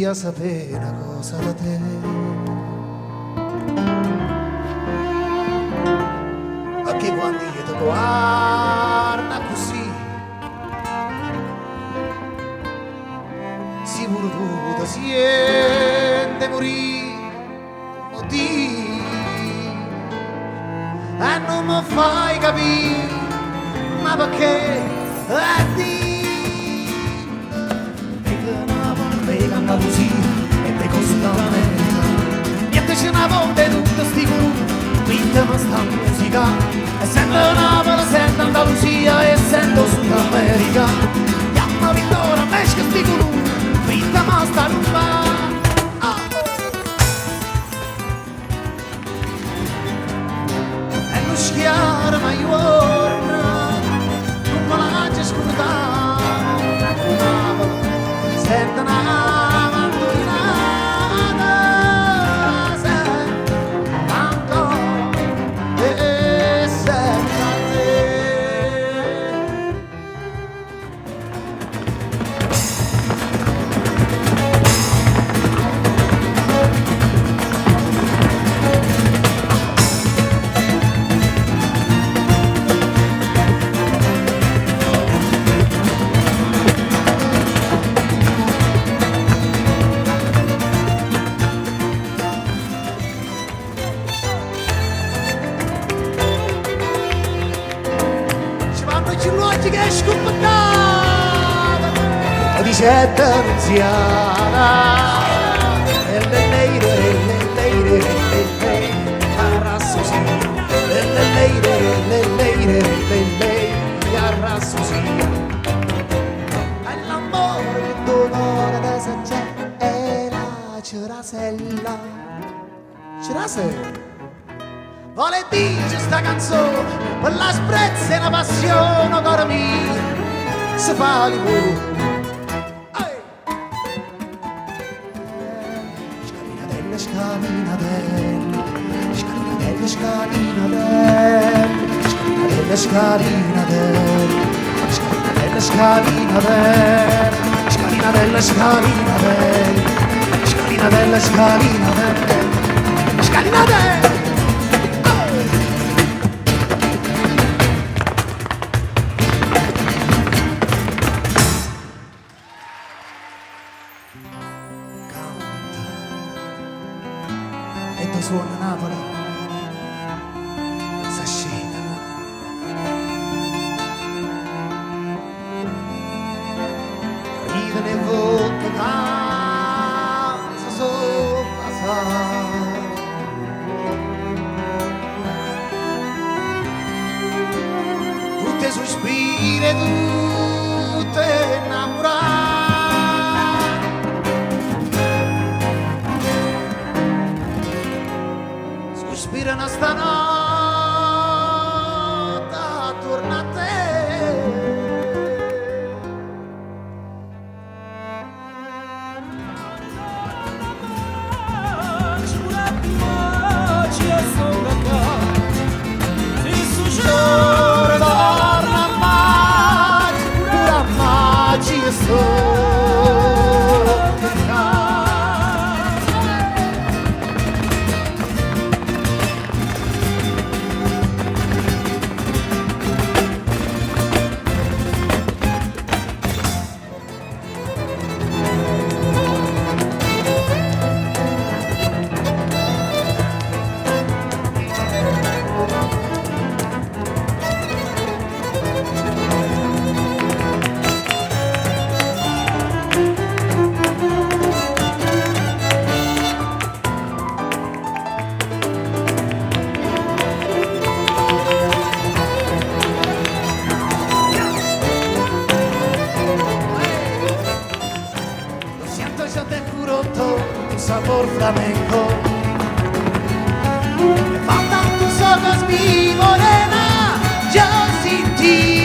voglio sapere una cosa da te. Perché quando io ti guardo così, sicuro tu ti senti morire, e non mi fai capire, ma perché canta così e te costa l'America. Niente c'è una volta in tutto sti colori, quinta ma sta musica. E sento Napoli, sento Andalusia e sento Sud America. Chiama Vittoria, mesca sti colori, quinta ma sta rumba. E non schiara mai giorno, come la c'è scordata. Napoli, sento Napoli. Che è scoppiettata e di certa annunziata e le leire arrasso sì e le leire arrasso sì e l'amore che d'onore da c'è è la cirasella vuole dire sta canzone per la sprezza e la passione caro mio si fa l'imore. Scalinatelle, scalinatelle, scalinatelle, scalinatelle, scalinatelle, scalinatelle, scalinatelle, scalinatelle, scalinatelle, scalinatelle, scalinatelle, scalinatelle. E tu suona Napoli, s'asceta. Ride le volte casa sopra sa. Tutte sospire, tutte innamorate. Sospirano stanotte attorno a te. Torna mai, pura magia sabor flamenco. Me faltan tus ojos, mi morena, yo sin ti.